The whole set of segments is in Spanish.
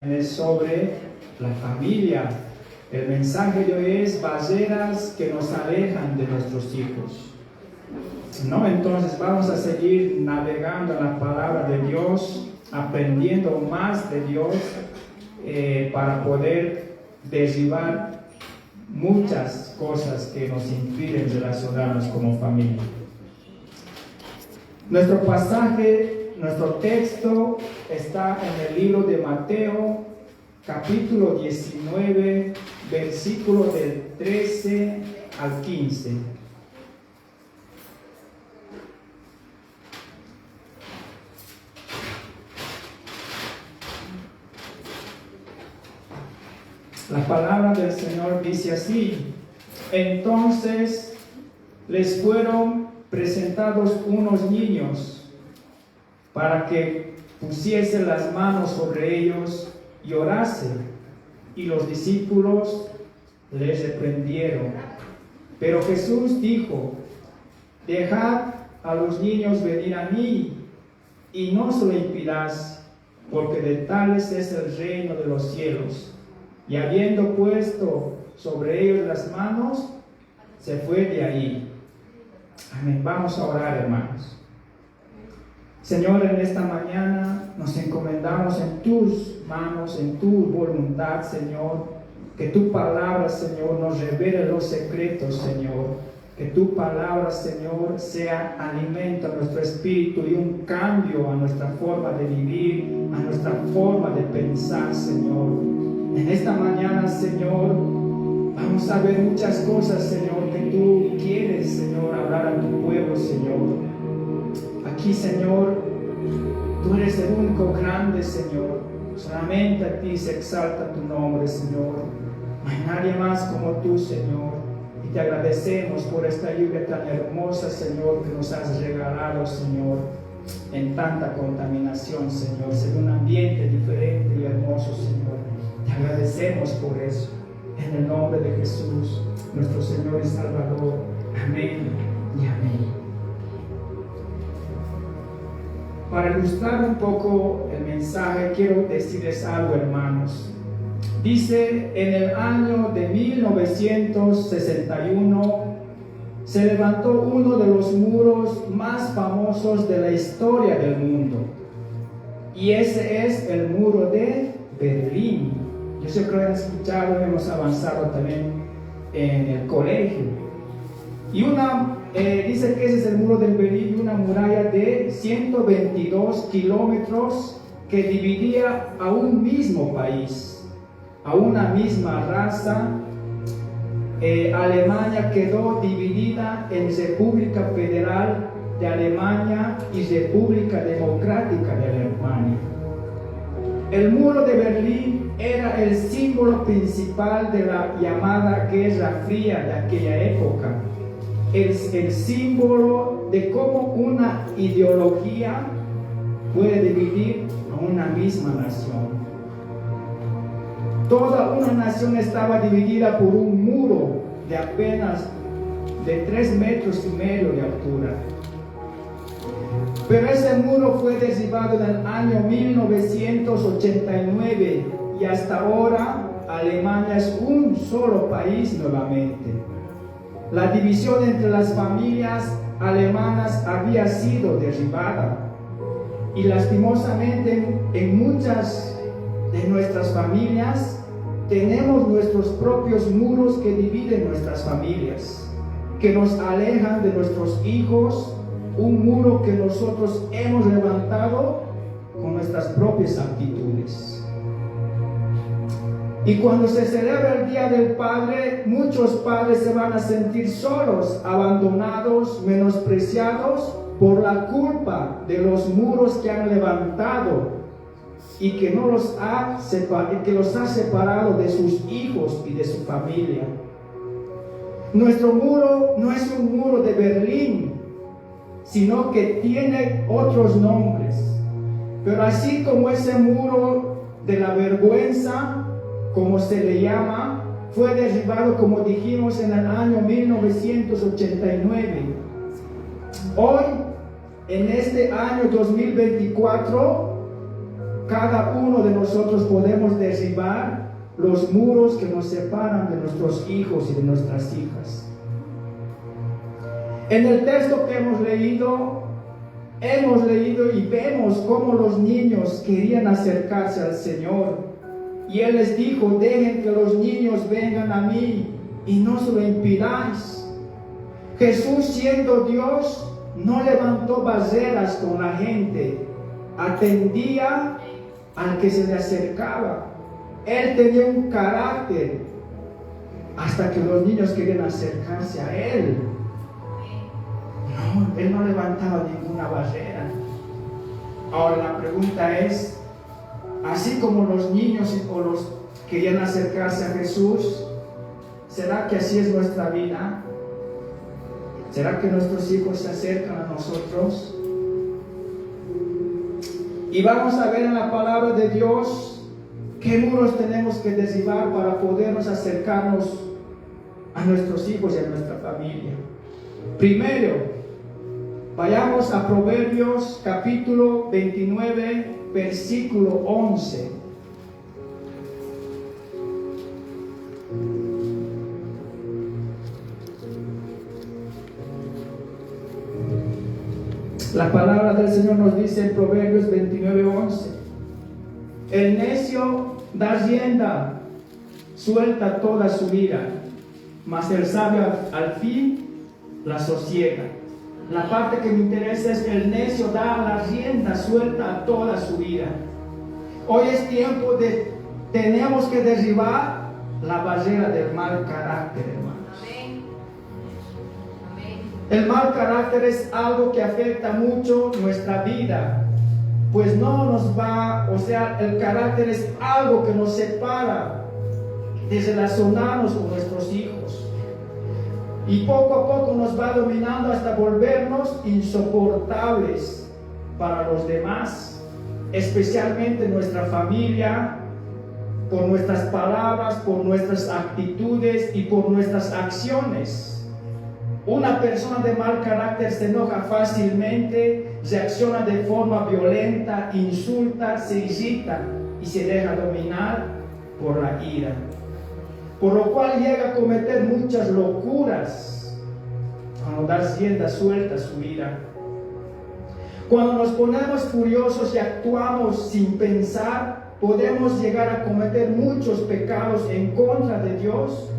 Es sobre la familia. El mensaje de hoy es barreras que nos alejan de nuestros hijos. ¿No? Entonces vamos a seguir navegando en la palabra de Dios, aprendiendo más de Dios para poder derribar muchas cosas que nos impiden relacionarnos como familia. Nuestro pasaje, nuestro texto está en el libro de Mateo, capítulo 19, versículo del 13 al 15. La palabra del Señor dice así: entonces les fueron presentados unos niños para que pusiesen las manos sobre ellos y orasen, y los discípulos les reprendieron. Pero Jesús dijo: dejad a los niños venir a mí, y no se lo impidáis, porque de tales es el reino de los cielos. Y habiendo puesto sobre ellos las manos, se fue de ahí. Amén. Vamos a orar, hermanos. Señor, en esta mañana nos encomendamos en tus manos, en tu voluntad, Señor. Que tu palabra, Señor, nos revele los secretos, Señor. Que tu palabra, Señor, sea alimento a nuestro espíritu y un cambio a nuestra forma de vivir, a nuestra forma de pensar, Señor. En esta mañana, Señor, vamos a ver muchas cosas, Señor, que tú quieres, Señor, hablar a tu pueblo, Señor. Aquí, Señor, tú eres el único grande, Señor. Solamente a ti se exalta tu nombre, Señor. No hay nadie más como tú, Señor. Y te agradecemos por esta lluvia tan hermosa, Señor, que nos has regalado, Señor, en tanta contaminación, Señor. En un ambiente diferente y hermoso, Señor. Te agradecemos por eso. En el nombre de Jesús, nuestro Señor y Salvador. Amén y amén. Para ilustrar un poco el mensaje, quiero decirles algo, hermanos. Dice, en el año de 1961, se levantó uno de los muros más famosos de la historia del mundo. Y ese es el muro de Berlín. Yo sé que lo han escuchado, hemos avanzado también en el colegio. Y dice que ese es el muro del Berlín, una muralla de 122 kilómetros que dividía a un mismo país, a una misma raza. Alemania quedó dividida en República Federal de Alemania y República Democrática de Alemania. El muro de Berlín era el símbolo principal de la llamada Guerra Fría de aquella época. El símbolo de cómo una ideología puede dividir a una misma nación. Toda una nación estaba dividida por un muro de apenas de 3,5 metros de altura. Pero ese muro fue derribado en el año 1989 y hasta ahora Alemania es un solo país nuevamente. La división entre las familias alemanas había sido derribada y lastimosamente en muchas de nuestras familias tenemos nuestros propios muros que dividen nuestras familias, que nos alejan de nuestros hijos. Un muro que nosotros hemos levantado con nuestras propias actitudes. Y cuando se celebra el Día del Padre, muchos padres se van a sentir solos, abandonados, menospreciados por la culpa de los muros que han levantado y que los ha separado de sus hijos y de su familia. Nuestro muro no es un muro de Berlín, sino que tiene otros nombres. Pero así como ese muro de la vergüenza, como se le llama, fue derribado, como dijimos, en el año 1989. Hoy, en este año 2024, cada uno de nosotros podemos derribar los muros que nos separan de nuestros hijos y de nuestras hijas. En el texto que hemos leído y vemos cómo los niños querían acercarse al Señor. Y Él les dijo: dejen que los niños vengan a mí y no se lo impidáis. Jesús, siendo Dios, no levantó barreras con la gente, atendía al que se le acercaba. Él tenía un carácter hasta que los niños querían acercarse a Él. No, Él no levantaba ninguna barrera. Ahora la pregunta es, así como los niños o los querían acercarse a Jesús, ¿será que así es nuestra vida? ¿Será que nuestros hijos se acercan a nosotros? Y vamos a ver en la palabra de Dios qué muros tenemos que derribar para podernos acercarnos a nuestros hijos y a nuestra familia. Primero, vayamos a Proverbios capítulo 29, versículo 11. La palabra del Señor nos dice en Proverbios 29:11: el necio da rienda, suelta toda su ira, mas el sabio al fin la sosiega. La parte que me interesa es: el necio da la rienda suelta a toda su ira. Hoy es tiempo tenemos que derribar la barrera del mal carácter, hermanos. El mal carácter es algo que afecta mucho nuestra vida, pues no nos va, el carácter es algo que nos separa de relacionarnos con nuestros hijos. Y poco a poco nos va dominando hasta volvernos insoportables para los demás, especialmente nuestra familia, por nuestras palabras, por nuestras actitudes y por nuestras acciones. Una persona de mal carácter se enoja fácilmente, reacciona de forma violenta, insulta, se irrita y se deja dominar por la ira, por lo cual llega a cometer muchas locuras cuando da rienda suelta a su ira. Cuando nos ponemos furiosos y actuamos sin pensar, podemos llegar a cometer muchos pecados en contra de Dios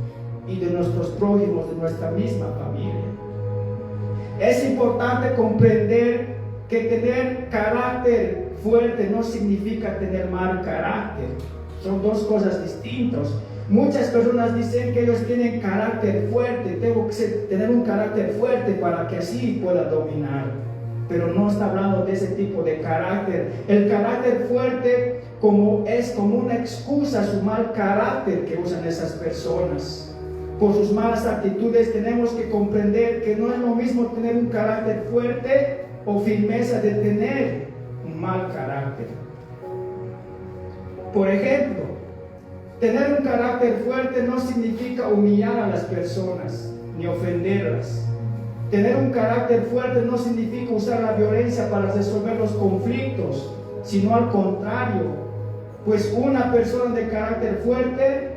y de nuestros prójimos, de nuestra misma familia. Es importante comprender que tener carácter fuerte no significa tener mal carácter. Son dos cosas distintas. Muchas personas dicen que ellos tienen carácter fuerte, tengo que tener un carácter fuerte para que así pueda dominar. Pero no está hablando de ese tipo de carácter. El carácter fuerte es como una excusa a su mal carácter que usan esas personas. Por sus malas actitudes tenemos que comprender que no es lo mismo tener un carácter fuerte o firmeza de tener un mal carácter. Por ejemplo, tener un carácter fuerte no significa humillar a las personas ni ofenderlas. Tener un carácter fuerte no significa usar la violencia para resolver los conflictos, sino al contrario, pues una persona de carácter fuerte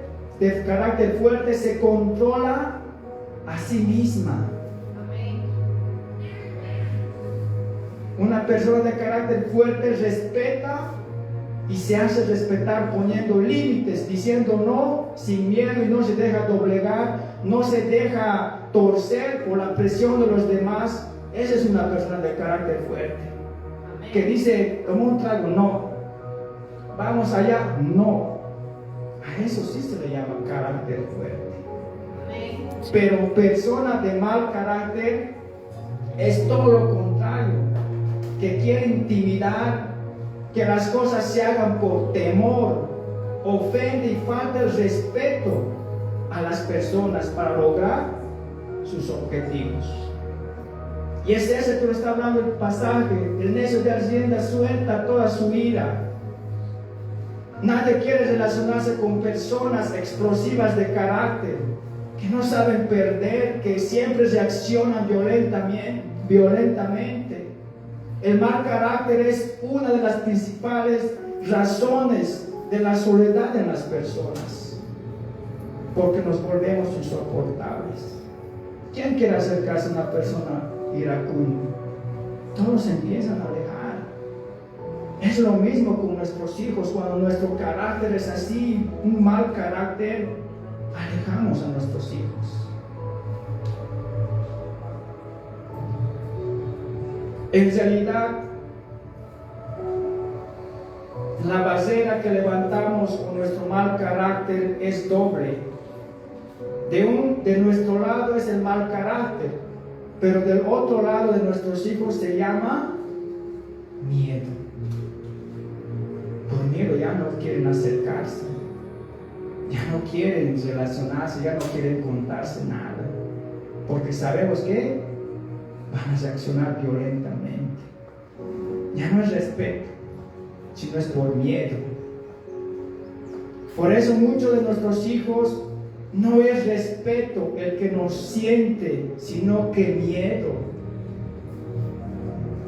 se controla a sí misma. Una persona de carácter fuerte respeta y se hace respetar poniendo límites, diciendo no sin miedo y no se deja doblegar, no se deja torcer por la presión de los demás. Esa es una persona de carácter fuerte. Amén. Que dice, toma un trago, no. Vamos allá, no. A eso sí se le llama carácter fuerte. Amén. Pero persona de mal carácter es todo lo contrario, que quiere intimidar, que las cosas se hagan por temor, ofende y falta el respeto a las personas para lograr sus objetivos. Y es ese que lo está hablando el pasaje: el necio da rienda suelta toda su ira. Nadie quiere relacionarse con personas explosivas de carácter, que no saben perder, que siempre reaccionan violentamente. El mal carácter es una de las principales razones de la soledad en las personas, porque nos volvemos insoportables. ¿Quién quiere acercarse a una persona iracunda? Todos empiezan a alejar. Es lo mismo con nuestros hijos. Cuando nuestro carácter es así, un mal carácter, alejamos a nuestros hijos. En realidad, la barrera que levantamos con nuestro mal carácter es doble. De nuestro lado es el mal carácter, pero del otro lado de nuestros hijos se llama miedo. Por miedo ya no quieren acercarse, ya no quieren relacionarse, ya no quieren contarse nada, porque sabemos que van a reaccionar violentamente. Ya no es respeto, sino es por miedo. Por eso muchos de nuestros hijos no es respeto el que nos siente, sino que miedo.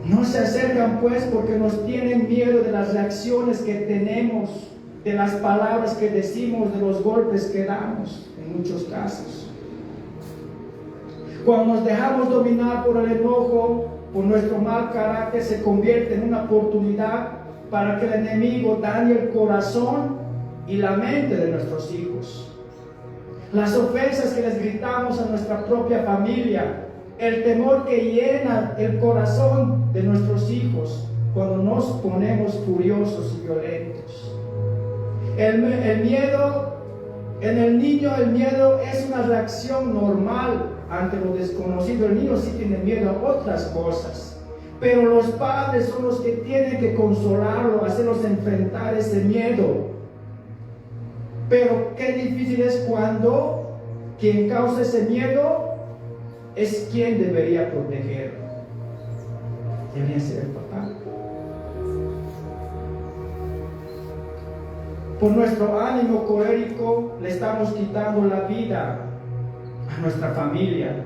No se acercan pues porque nos tienen miedo de las reacciones que tenemos, de las palabras que decimos, de los golpes que damos, en muchos casos. Cuando nos dejamos dominar por el enojo, por nuestro mal carácter, se convierte en una oportunidad para que el enemigo dañe el corazón y la mente de nuestros hijos. Las ofensas que les gritamos a nuestra propia familia, el temor que llena el corazón de nuestros hijos cuando nos ponemos furiosos y violentos. El miedo, en el niño el miedo es una reacción normal ante lo desconocido. El niño sí tiene miedo a otras cosas, pero los padres son los que tienen que consolarlo, hacerlos enfrentar ese miedo. Pero qué difícil es cuando quien causa ese miedo es quien debería protegerlo. Debería ser el papá. Por nuestro ánimo colérico le estamos quitando la vida a nuestra familia.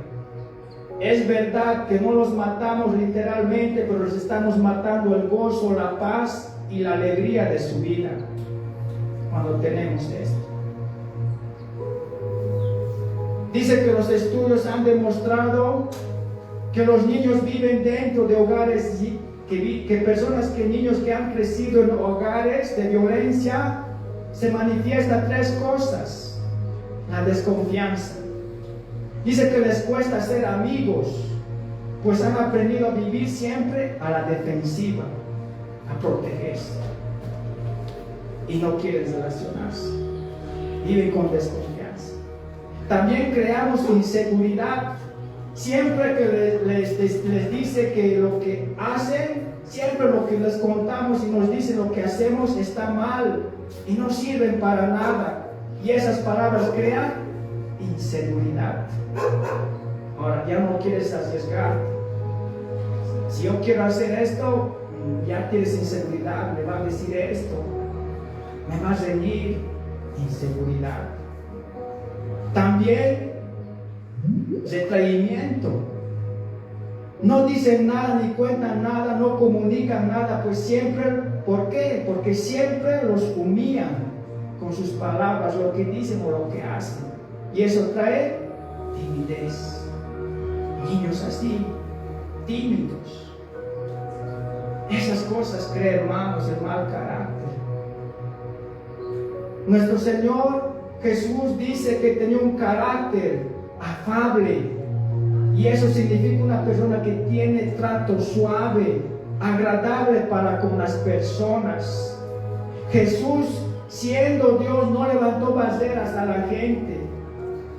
Es verdad que no los matamos literalmente, pero les estamos matando el gozo, la paz y la alegría de su vida cuando tenemos esto. Dice que los estudios han demostrado que los niños viven dentro de hogares, niños que han crecido en hogares de violencia, se manifiesta tres cosas. La desconfianza. Dice que les cuesta ser amigos, pues han aprendido a vivir siempre a la defensiva, a protegerse. Y no quieren relacionarse. Viven con desconfianza. También creamos inseguridad. Siempre que les dice que lo que hacen, siempre lo que les contamos y nos dicen lo que hacemos está mal y no sirven para nada. Y esas palabras crean inseguridad. Ahora ya no quieres arriesgar. Si yo quiero hacer esto, ya tienes inseguridad. Me va a decir esto, me va a reñir. Inseguridad. También retraimiento. No dicen nada ni cuentan nada, no comunican nada, pues siempre, ¿por qué? Porque siempre los humillan con sus palabras, lo que dicen o lo que hacen. Y eso trae timidez. Niños así, tímidos. Esas cosas crean, hermanos, el mal carácter. Nuestro Señor Jesús dice que tenía un carácter afable, y eso significa una persona que tiene trato suave, agradable para con las personas. Jesús, siendo Dios, no levantó barreras a la gente.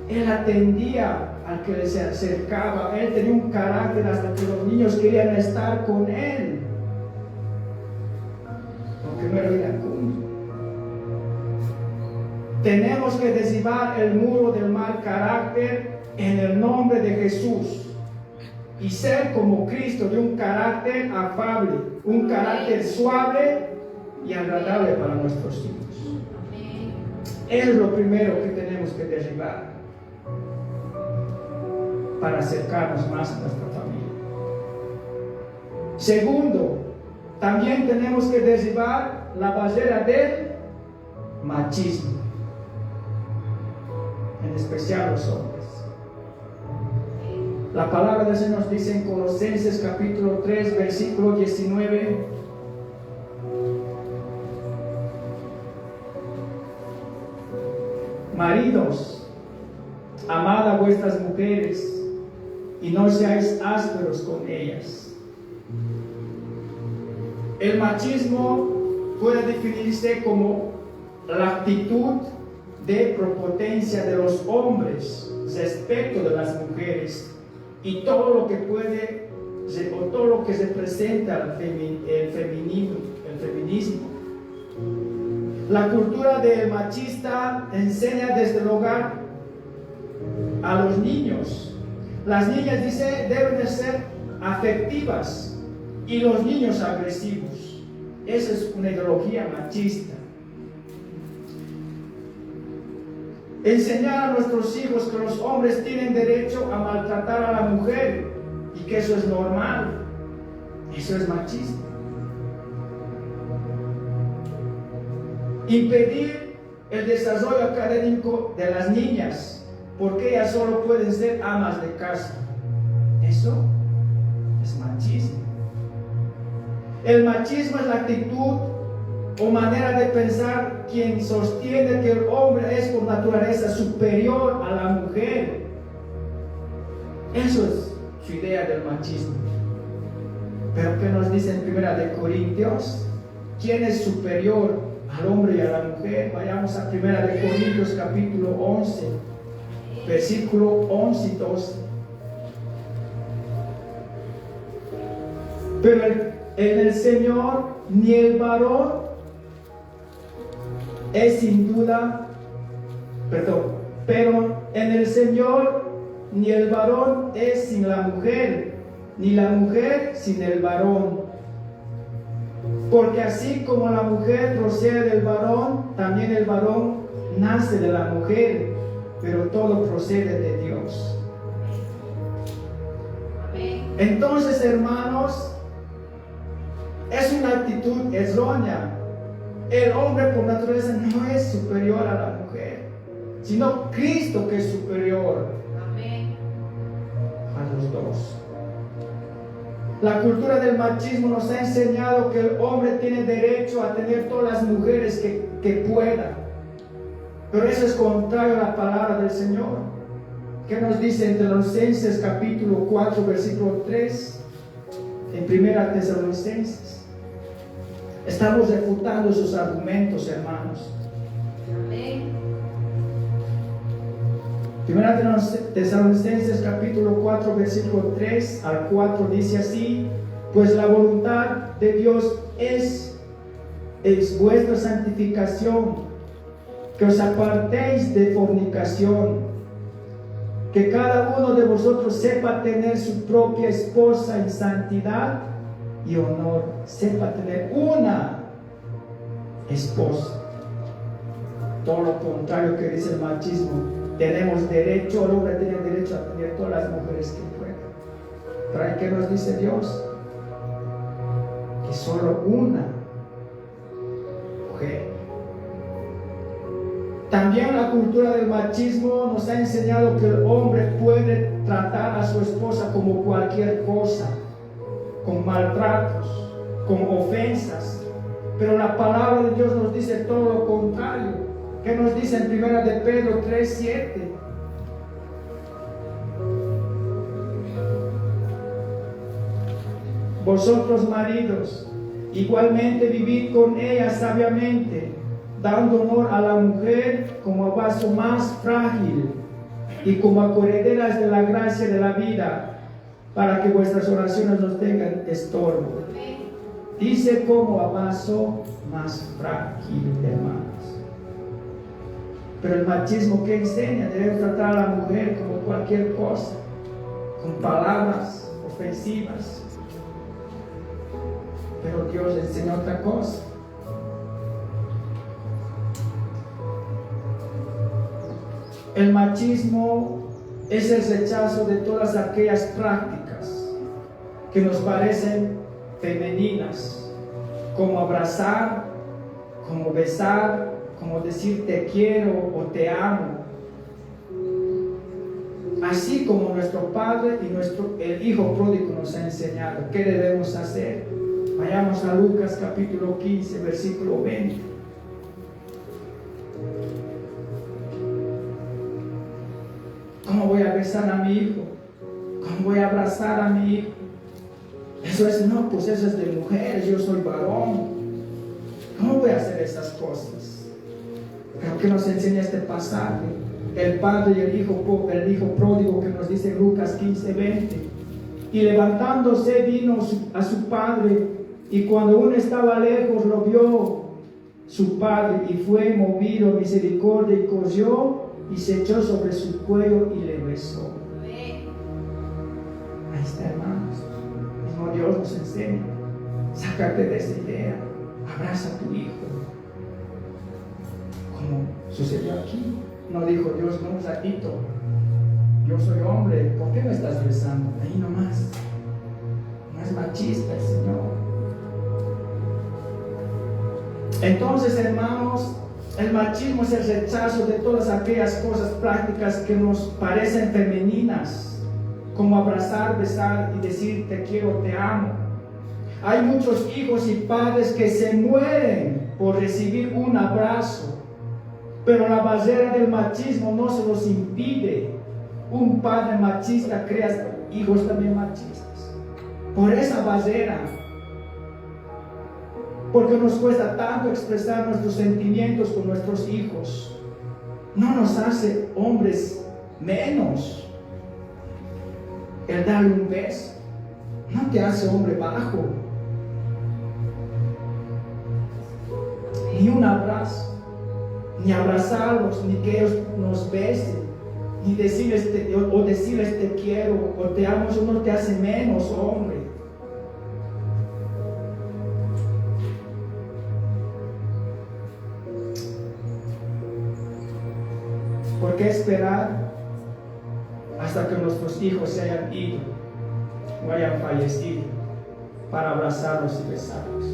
Él atendía al que se acercaba. Él tenía un carácter hasta que los niños querían estar con él, porque no era iracundo. Tenemos que derribar el muro del mal carácter en el nombre de Jesús y ser como Cristo, de un carácter afable, un carácter suave y agradable para nuestros hijos. Es lo primero que tenemos que derribar para acercarnos más a nuestra familia. Segundo, también tenemos que derribar la barrera del machismo, en especial los hombres. La palabra del Señor nos dice en Colosenses capítulo 3, versículo 19: maridos, amad a vuestras mujeres y no seáis ásperos con ellas. El machismo puede definirse como la actitud de prepotencia de los hombres respecto de las mujeres y todo lo que puede o todo lo que representa el feminismo. La cultura del machista enseña desde el hogar a los niños. Las niñas, dice, deben de ser afectivas y los niños agresivos. Esa es una ideología machista. Enseñar a nuestros hijos que los hombres tienen derecho a maltratar a la mujer y que eso es normal. Eso es machista. Impedir el desarrollo académico de las niñas porque ellas solo pueden ser amas de casa. Eso es machismo. El machismo es la actitud o manera de pensar quien sostiene que el hombre es por naturaleza superior a la mujer. Eso es su idea del machismo. Pero ¿qué nos dice en 1 Corintios? ¿Quién es superior al hombre y a la mujer? Vayamos a 1 Corintios capítulo 11, versículo 11 y 12. Pero en el Señor ni el varón es sin duda, pero en el Señor ni el varón es sin la mujer, ni la mujer sin el varón. Porque así como la mujer procede del varón, también el varón nace de la mujer, pero todo procede de Dios. Amén. Entonces, hermanos, es una actitud errónea. El hombre por naturaleza no es superior a la mujer, sino Cristo que es superior. Amén. A los dos. La cultura del machismo nos ha enseñado que el hombre tiene derecho a tener todas las mujeres que pueda. Pero eso es contrario a la palabra del Señor. ¿Qué nos dice en Tesalonicenses capítulo 4, versículo 3? En 1 Tesalonicenses. Estamos refutando sus argumentos, hermanos. Amén. 1 Tesalonicenses capítulo 4, versículo 3 al 4 dice así: pues la voluntad de Dios es vuestra santificación, que os apartéis de fornicación, que cada uno de vosotros sepa tener su propia esposa en santidad y honor, sepa tener una esposa. Todo lo contrario que dice el machismo. Tenemos derecho, el hombre tiene derecho a tener todas las mujeres que pueda. ¿Pero qué nos dice Dios? Que solo una mujer. También la cultura del machismo nos ha enseñado que el hombre puede tratar a su esposa como cualquier cosa, con maltratos, con ofensas. Pero la palabra de Dios nos dice todo lo contrario. ¿Qué nos dice en 1 de Pedro 3:7? Vosotros maridos, igualmente vivid con ella sabiamente, dando honor a la mujer como a vaso más frágil y como a coherederas de la gracia de la vida, para que vuestras oraciones no tengan estorbo. Dice como a vaso más frágil, hermanos. Pero el machismo que enseña, debemos tratar a la mujer como cualquier cosa, con palabras ofensivas. Pero Dios enseña otra cosa. El machismo es el rechazo de todas aquellas prácticas que nos parecen femeninas, como abrazar, como besar, como decir te quiero o te amo. Así como nuestro Padre y el Hijo pródigo nos ha enseñado. ¿Qué debemos hacer? Vayamos a Lucas capítulo 15, versículo 20. ¿Cómo voy a besar a mi hijo? ¿Cómo voy a abrazar a mi hijo? Eso es de mujeres, yo soy varón. ¿Cómo voy a hacer esas cosas? Creo que nos enseña este pasaje. El padre y el hijo pródigo que nos dice Lucas 15, 20. Y levantándose vino a su padre, y cuando uno estaba lejos lo vio su padre, y fue movido a misericordia y cogió y se echó sobre su cuello y le besó. Ahí está, hermanos. Mismo Dios nos enseña. Sácate de esa idea. Abraza a tu hijo. Como sucedió aquí. No dijo Dios, no, ratito. Yo soy hombre, ¿por qué me estás besando? Ahí nomás. No es machista el Señor. Entonces, hermanos, el machismo es el rechazo de todas aquellas cosas prácticas que nos parecen femeninas, como abrazar, besar y decir te quiero, te amo. Hay muchos hijos y padres que se mueren por recibir un abrazo, pero la barrera del machismo no se los impide. Un padre machista crea hijos también machistas. Por esa barrera. Porque nos cuesta tanto expresar nuestros sentimientos con nuestros hijos. No nos hace hombres menos. El darle un beso no te hace hombre bajo. Ni un abrazo, ni abrazarlos, ni que ellos nos besen, ni decirles te quiero o te amo, eso no te hace menos hombre. ¿Por qué esperar hasta que nuestros hijos se hayan ido o hayan fallecido para abrazarlos y besarlos?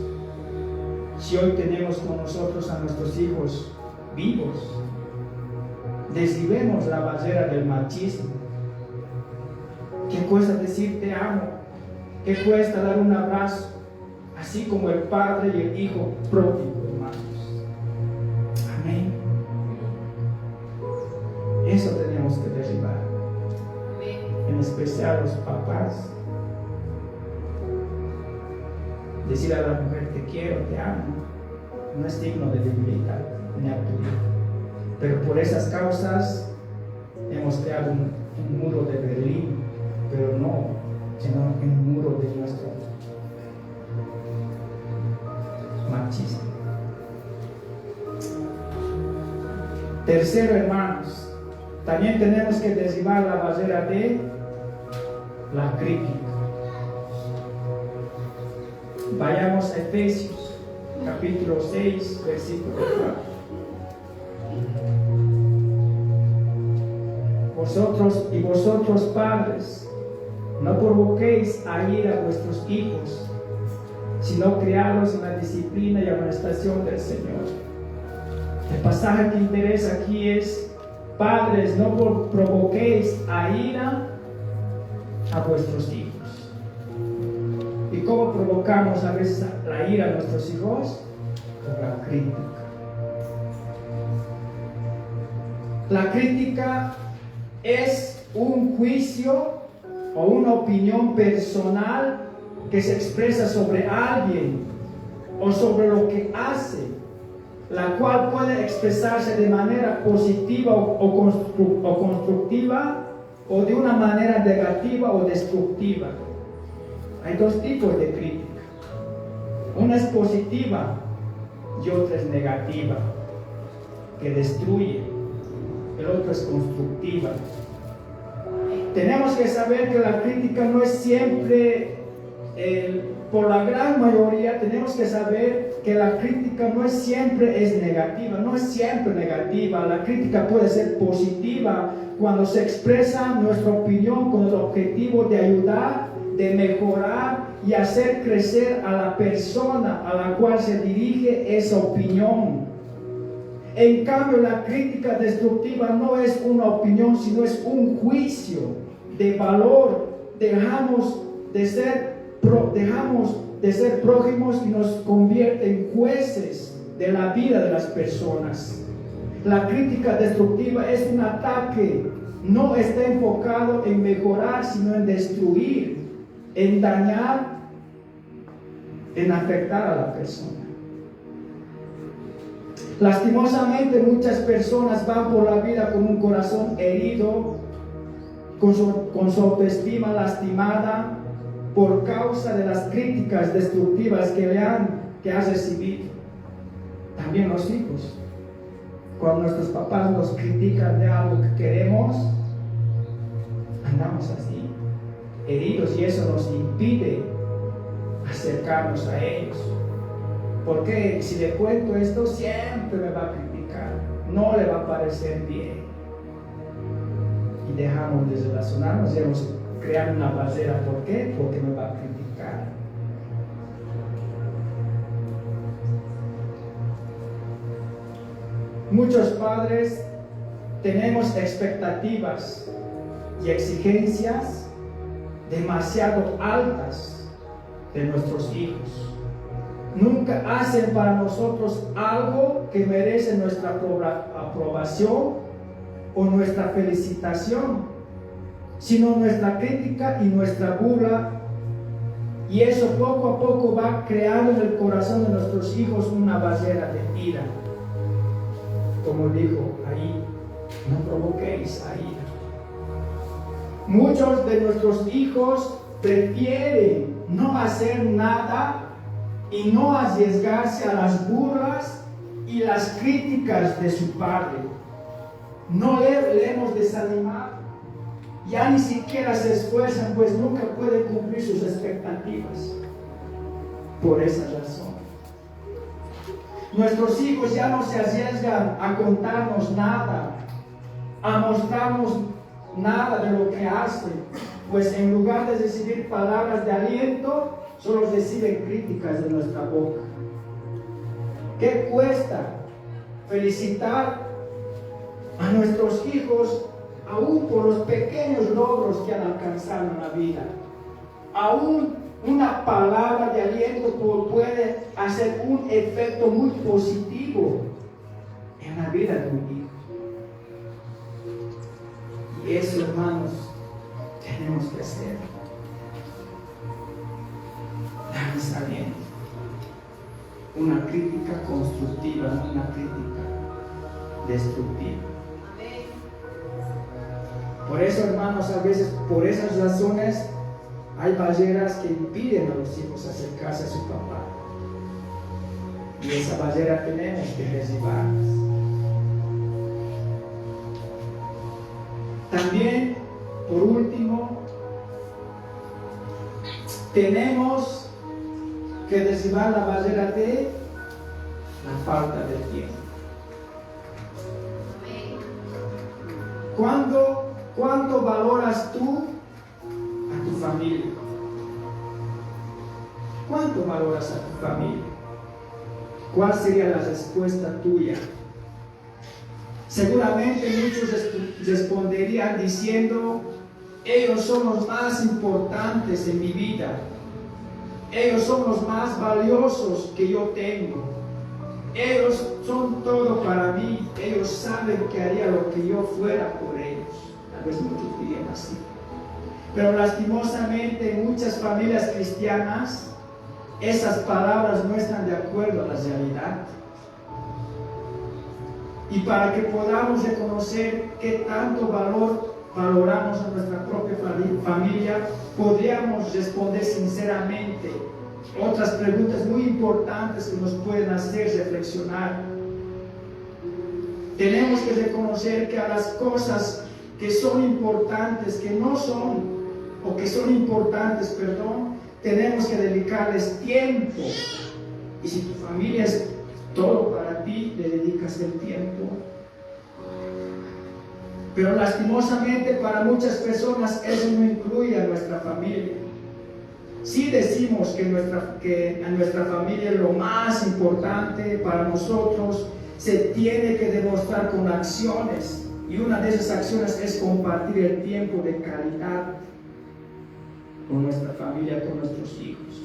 Si hoy tenemos con nosotros a nuestros hijos vivos, derribemos la barrera del machismo. ¿Qué cuesta decir te amo? ¿Qué cuesta dar un abrazo? Así como el padre y el hijo pródigo, hermanos. Amén. Eso tenemos que derribar. En especial los papás. Decir a la mujer te quiero, te amo, no es signo de debilidad ni autoridad. Pero por esas causas hemos creado un muro de Berlín, pero no, sino un muro de nuestro machismo. Tercero, hermanos, también tenemos que derribar la barrera de la crítica. Vayamos a Efesios, capítulo 6, versículo 4. Vosotros padres, no provoquéis a ira a vuestros hijos, sino criados en la disciplina y amonestación del Señor. El pasaje que interesa aquí es: padres, no provoquéis a ira a vuestros hijos. ¿Y cómo provocamos a veces la ira a nuestros hijos? Por la crítica. La crítica es un juicio o una opinión personal que se expresa sobre alguien o sobre lo que hace, la cual puede expresarse de manera positiva o constructiva, o de una manera negativa o destructiva. Hay dos tipos de crítica. Una es positiva y otra es negativa, que destruye. El otro es constructiva. Tenemos que saber que la crítica no es siempre, por la gran mayoría, tenemos que saber que la crítica no es siempre negativa, no es siempre negativa. La crítica puede ser positiva cuando se expresa nuestra opinión con el objetivo de ayudar de mejorar y hacer crecer a la persona a la cual se dirige esa opinión. En cambio, la crítica destructiva no es una opinión, sino es un juicio de valor. Dejamos de ser prójimos y nos convierte en jueces de la vida de las personas. La crítica destructiva es un ataque, no está enfocado en mejorar, sino en destruir, en dañar, en afectar a la persona. Lastimosamente, muchas personas van por la vida con un corazón herido, con su autoestima lastimada por causa de las críticas destructivas que ha recibido. También los hijos. Cuando nuestros papás nos critican de algo que queremos, andamos así, heridos, y eso nos impide acercarnos a ellos. Porque si le cuento esto, siempre me va a criticar, no le va a parecer bien. Y dejamos de relacionarnos y vamos a crear una barrera. ¿Por qué? Porque me va a criticar. Muchos padres tenemos expectativas y exigencias demasiado altas de nuestros hijos. Nunca hacen para nosotros algo que merece nuestra aprobación o nuestra felicitación, sino nuestra crítica y nuestra burla. Y eso poco a poco va creando en el corazón de nuestros hijos una barrera de ira. Como dijo ahí, no provoquéis a ira. Muchos de nuestros hijos prefieren no hacer nada y no arriesgarse a las burlas y las críticas de su padre. No le hemos desanimado, ya ni siquiera se esfuerzan, pues nunca pueden cumplir sus expectativas. Por esa razón, nuestros hijos ya no se arriesgan a contarnos nada, a mostrarnos nada de lo que hacen, pues en lugar de recibir palabras de aliento, solo reciben críticas de nuestra boca. ¿Qué cuesta felicitar a nuestros hijos aún por los pequeños logros que han alcanzado en la vida? Aún una palabra de aliento puede hacer un efecto muy positivo en la vida de un hijo. Y eso, hermanos, tenemos que hacer. Sabiendo una crítica constructiva, no una crítica destructiva. Por eso, hermanos, a veces por esas razones hay barreras que impiden a los hijos acercarse a su papá, y esa barrera tenemos que derribarlas. También, por último, tenemos que derribar la barrera de la falta de tiempo. ¿Cuánto valoras tú a tu familia? ¿Cuánto valoras a tu familia? ¿Cuál sería la respuesta tuya? Seguramente muchos responderían diciendo: ellos son los más importantes en mi vida. Ellos son los más valiosos que yo tengo. Ellos son todo para mí. Ellos saben que haría lo que yo fuera por ellos. Tal vez muchos dirían así. Pero lastimosamente en muchas familias cristianas esas palabras no están de acuerdo a la realidad. Y para que podamos reconocer qué tanto valoramos a nuestra propia familia, podríamos responder sinceramente otras preguntas muy importantes que nos pueden hacer reflexionar. Tenemos que reconocer que a las cosas que son importantes, que no son, o que son importantes, perdón, tenemos que dedicarles tiempo. Y si tu familia es todo para ti, le dedicas el tiempo. Pero lastimosamente para muchas personas eso no incluye a nuestra familia. Sí decimos que a nuestra familia es lo más importante para nosotros, se tiene que demostrar con acciones, y una de esas acciones es compartir el tiempo de calidad con nuestra familia, con nuestros hijos.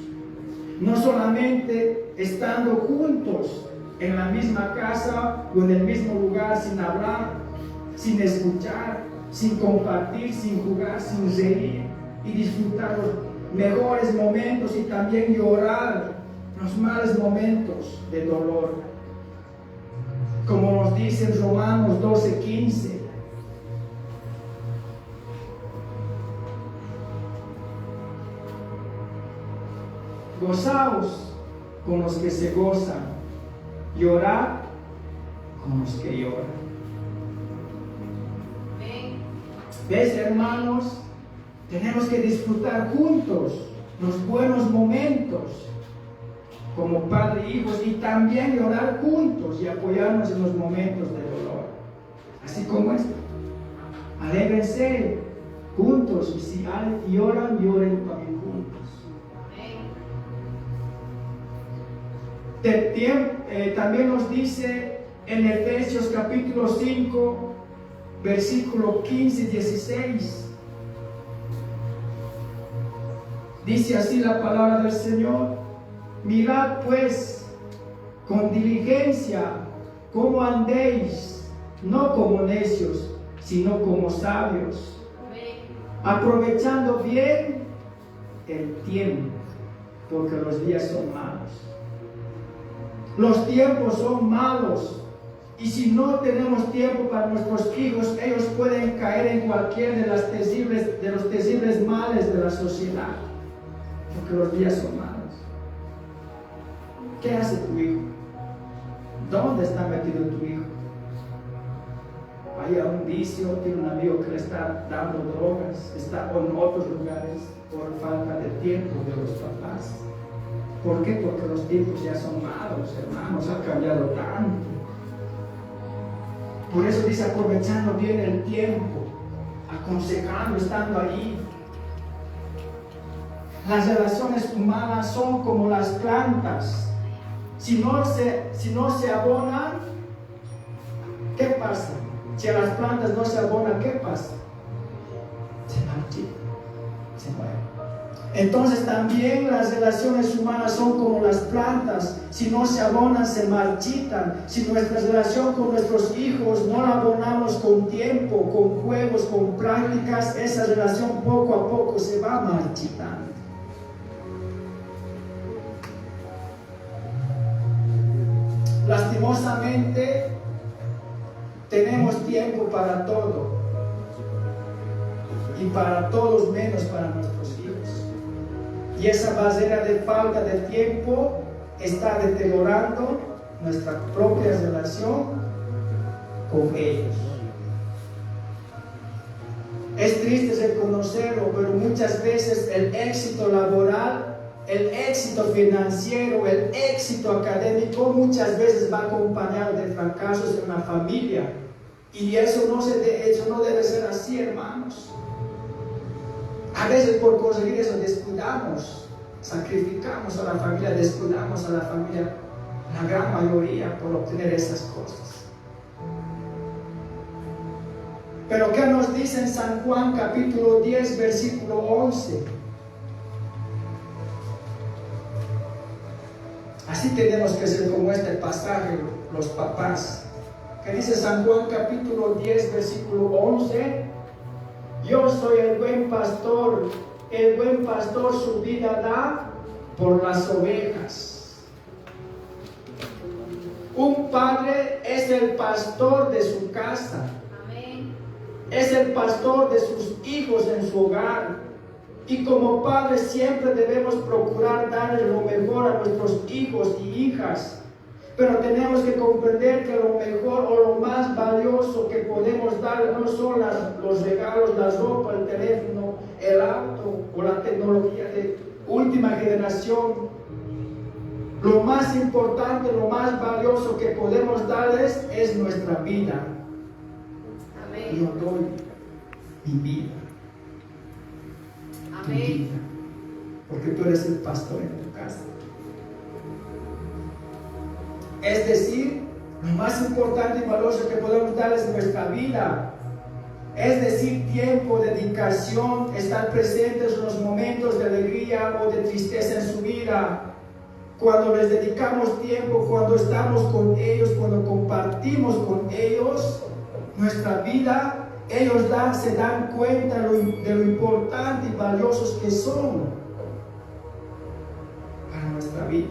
No solamente estando juntos en la misma casa o en el mismo lugar, sin hablar, sin escuchar, sin compartir, sin jugar, sin reír y disfrutar los mejores momentos, y también llorar los malos momentos de dolor, como nos dice en Romanos 12:15. Gozaos con los que se gozan, llorad con los que lloran. ¿Ves, hermanos? Tenemos que disfrutar juntos los buenos momentos como padre e hijos, y también llorar juntos y apoyarnos en los momentos de dolor, así como esto. Alégrense juntos, y si lloran, lloren también juntos. También nos dice en Efesios capítulo 5, versículo 15 y 16. Dice así la palabra del Señor: mirad pues con diligencia cómo andéis, no como necios, sino como sabios, aprovechando bien el tiempo, porque los días son malos. Los tiempos son malos, y si no tenemos tiempo para nuestros hijos, ellos pueden caer en cualquiera de los terribles males de la sociedad, porque los días son malos. ¿Qué hace tu hijo? ¿Dónde está metido tu hijo? Hay un vicio, tiene un amigo que le está dando drogas, está en otros lugares por falta de tiempo de los papás. ¿Por qué? Porque los tiempos ya son malos, hermanos, ha cambiado tanto. Por eso dice aprovechando bien el tiempo, aconsejando, estando ahí. Las relaciones humanas son como las plantas. Si no se abonan, ¿qué pasa? Si a las plantas no se abonan, ¿qué pasa? Se marchitan, se mueren. Entonces también las relaciones humanas son como las plantas. Si no se abonan, se marchitan. Si nuestra relación con nuestros hijos no la abonamos con tiempo, con juegos, con prácticas, esa relación poco a poco se va marchitando. Lastimosamente, tenemos tiempo para todo, y para todos menos para nuestros hijos. Y esa barrera de falta de tiempo está deteriorando nuestra propia relación con ellos. Es triste reconocerlo, pero muchas veces el éxito laboral, el éxito financiero, el éxito académico muchas veces va acompañado de fracasos en la familia. Y eso no debe ser así, hermanos. A veces por conseguir eso descuidamos, sacrificamos a la familia, descuidamos a la familia, la gran mayoría, por obtener esas cosas. Pero ¿qué nos dice en San Juan capítulo 10, versículo 11? Así tenemos que ser como este pasaje, los papás. ¿Qué dice San Juan capítulo 10, versículo 11? Yo soy el buen pastor su vida da por las ovejas. Un padre es el pastor de su casa. Amén. Es el pastor de sus hijos en su hogar. Y como padres siempre debemos procurar darle lo mejor a nuestros hijos y hijas. Pero tenemos que comprender que lo mejor o lo más valioso que podemos dar no son los regalos, la ropa, el teléfono, el auto o la tecnología de última generación. Lo más importante, lo más valioso que podemos darles es nuestra vida. Amén. Yo doy mi vida. Amén. porque tú eres el pastor en tu casa. Es decir, lo más importante y valioso que podemos dar es nuestra vida. Es decir, tiempo, dedicación, estar presentes en los momentos de alegría o de tristeza en su vida. Cuando les dedicamos tiempo, cuando estamos con ellos, cuando compartimos con ellos nuestra vida, ellos se dan cuenta de lo importante y valiosos que son para nuestra vida.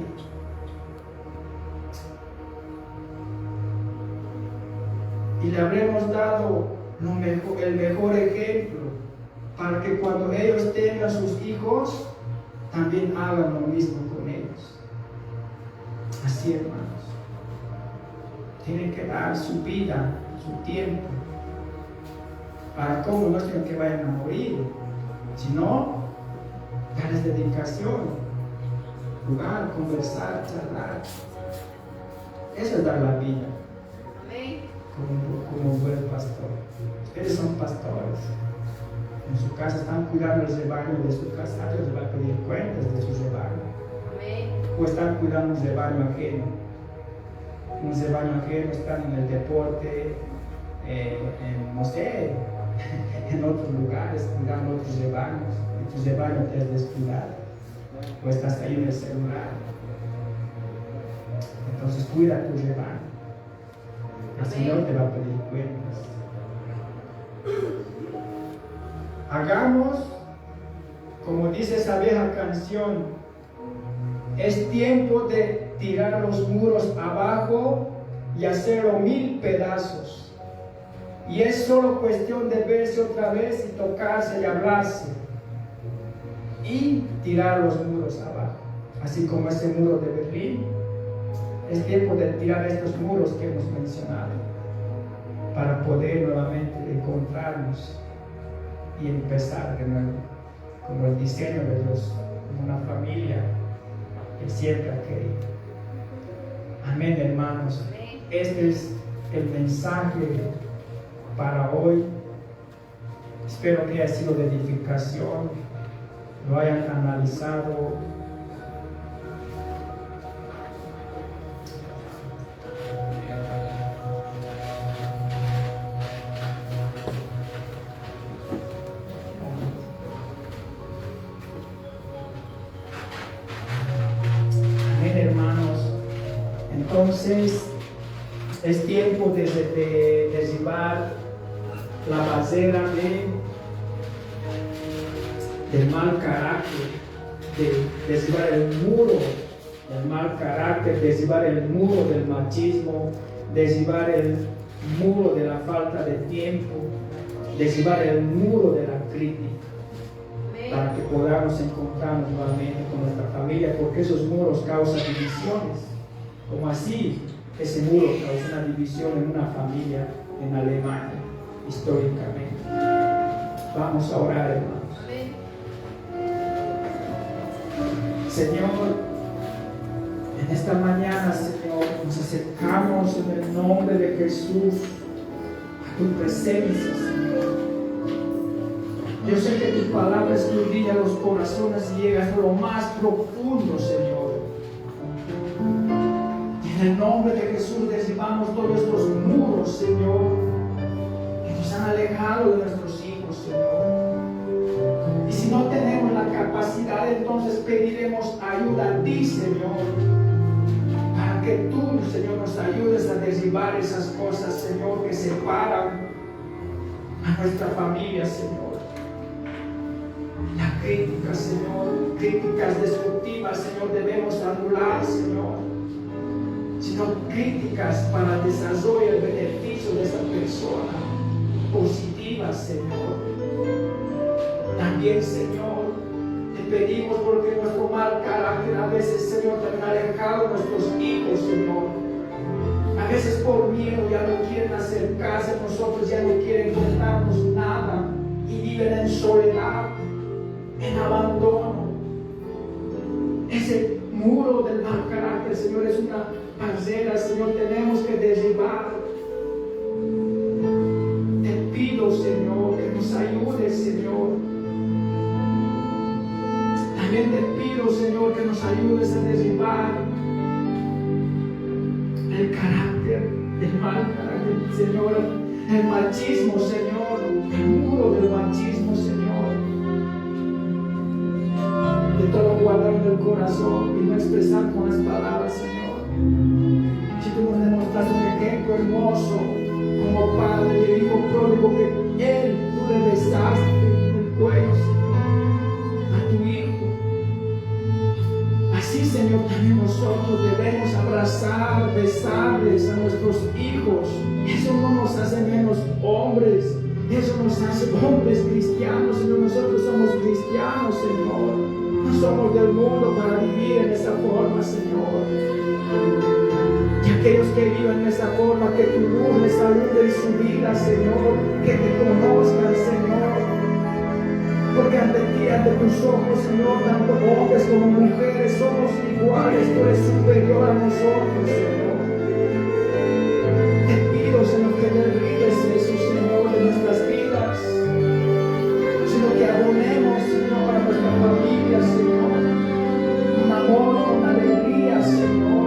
Y le habremos dado el mejor ejemplo para que cuando ellos tengan sus hijos, también hagan lo mismo con ellos. Así, hermanos, tienen que dar su vida, su tiempo, para cómo no es que vayan a morir, sino darles dedicación, jugar, conversar, charlar. Eso es dar la vida. Como un buen pastor. Ustedes son pastores. En su casa están cuidando el rebaño de su casa, Dios les va a pedir cuentas de su rebaño. O están cuidando un rebaño ajeno. Un rebaño ajeno, están en el deporte, no sé, en otros lugares, cuidando otros rebaños. Y tu rebaño te has descuidado. O estás ahí en el celular. Entonces cuida tu rebaño. El Señor te va a pedir cuentas. Hagamos, como dice esa vieja canción, es tiempo de tirar los muros abajo y hacerlo 1000 pedazos. Y es solo cuestión de verse otra vez y tocarse y hablarse. Y tirar los muros abajo. Así como ese muro de Berlín. Es tiempo de tirar estos muros que hemos mencionado para poder nuevamente encontrarnos y empezar de nuevo, como el diseño de Dios, como una familia que siempre ha querido. Amén, hermanos. Este es el mensaje para hoy. Espero que haya sido de edificación, lo hayan analizado. Entonces es tiempo de derribar la barrera del mal carácter, de derribar el muro del mal carácter, derribar el muro del machismo, derribar el muro de la falta de tiempo, derribar el muro de la crítica, para que podamos encontrarnos nuevamente con nuestra familia, porque esos muros causan divisiones. Como así, ese muro causó una división en una familia en Alemania, históricamente. Vamos a orar, hermanos. Señor, en esta mañana, Señor, nos acercamos en el nombre de Jesús a tu presencia, Señor. Yo sé que tu palabra escudriña los corazones y llega a lo más profundo, Señor. En el nombre de Jesús derribamos todos estos muros, Señor, que nos han alejado de nuestros hijos, Señor. Y si no tenemos la capacidad, entonces pediremos ayuda a ti, Señor, para que tú, Señor, nos ayudes a derribar esas cosas, Señor, que separan a nuestra familia, Señor. La crítica, Señor, críticas destructivas, Señor, debemos anular, Señor, sino críticas para el desarrollo y el beneficio de esa persona, positivas, Señor. También, Señor, te pedimos porque nuestro mal carácter a veces, Señor, también ha alejado a nuestros hijos, Señor. A veces por miedo ya no quieren acercarse a nosotros, ya no quieren contarnos nada y viven en soledad, en abandono. Ese muro del mal carácter, Señor, es una barrera, Señor, tenemos que derribar. Te pido, Señor, que nos ayudes, Señor. También te pido, Señor, que nos ayudes a derribar el carácter, el mal carácter, Señor, el machismo, Señor, el muro del machismo, Señor, de todo guardar en el corazón y no expresar con las palabras, Señor. Si tú nos demostraste un ejemplo hermoso como padre y el hijo pródigo, que él, tú le besaste el cuello, Señor, a tu hijo. Así, Señor, también nosotros debemos abrazar, besarles a nuestros hijos. Eso no nos hace menos hombres, eso nos hace hombres cristianos, Señor. Nosotros somos cristianos, Señor. No somos del mundo para vivir en esa forma, Señor. Y aquellos que viven en esa forma, que tu luz les alumbre en su vida, Señor. Que te conozcan, Señor. Porque ante ti, ante tus ojos, Señor, tanto hombres como mujeres somos iguales. Tú eres superior a nosotros, Señor. Te pido, Señor, que derribes eso, Señor, de nuestras vidas, sino que abonemos, Señor, a nuestra familia, Señor, con amor, con alegría, Señor,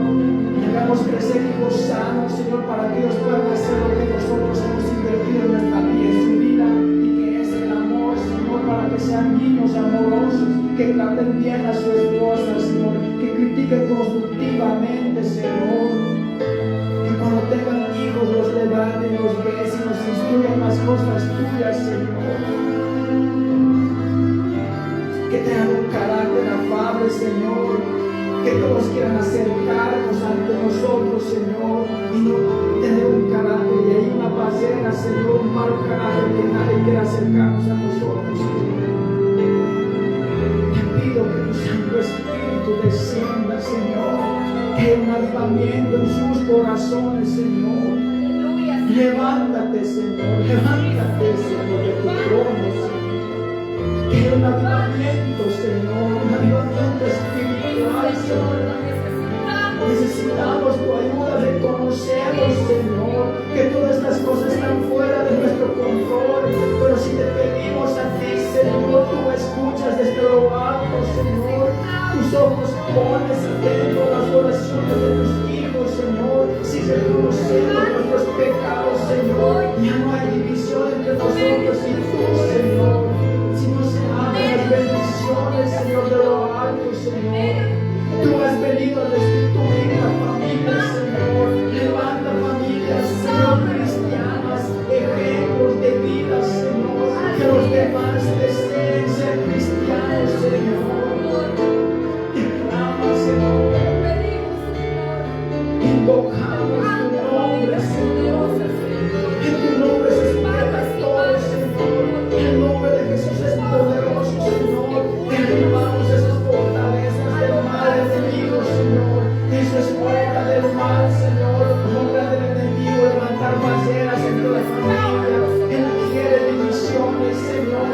y hagamos crecer hijos sanos, Señor, para que ellos puedan hacer lo que nosotros hemos invertido en nuestra vida, en su vida, y que es el amor, Señor, para que sean niños amorosos, que traten bien a su esposa, Señor, que critiquen constructivamente, Señor, que cuando tengan hijos los levanten, los besen, los instruyan las cosas tuyas, Señor, que tengan un carácter afable, Señor, que todos quieran acercarnos ante nosotros, Señor, y no tener un carácter y hay una barrera, Señor, un mal carácter, que nadie quiera acercarnos a nosotros, Señor. Te pido que tu Santo Espíritu descienda, Señor, que haya un avivamiento en sus corazones, Señor. Levántate, Señor, de tu trono, Señor. Que haya un avivamiento, Señor, un avivamiento espiritual, Señor. Necesitamos tu ayuda, reconocemos, Señor, que todas estas cosas están fuera de nuestro control, pero si te pedimos a ti, Señor, tú escuchas desde lo alto, Señor, tus ojos pones atento a las oraciones de tus hijos, Señor. Si reconocemos nuestros pecados, Señor, ya no hay división entre nosotros y tú, Señor. Si no se abren las bendiciones, Señor, de lo alto, Señor. Tú has venido a restituir la familia, Señor. Levanta familias, Señor, cristianas, ejemplos de vida, Señor. Que los demás deseen ser cristianos, Señor. Derrama, Señor. Invocamos tu nombre, Señor. En tu nombre se espera todo, Señor. El nombre de Jesús es poderoso, Señor. Derribamos esas fortalezas del mal enemigo, Señor. Eso es obra del mal, Señor. Obra del enemigo, levantar barreras entre la familia. Él quiere divisiones, Señor.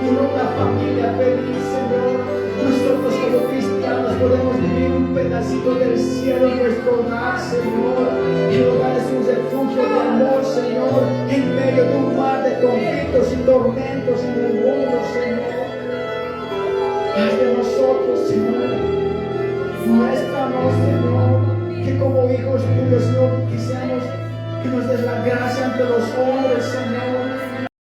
Y no una familia feliz, Señor. Nosotros como cristianos podemos vivir un pedacito del cielo en nuestro hogar, Señor. El hogar es un refugio de amor, Señor, en medio de un mar de conflictos y tormentos en el mundo, Señor. Haz de nosotros, Señor. Muéstranos, Señor, que como hijos tuyos, Señor, quisiéramos que nos des la gracia ante los hombres, Señor,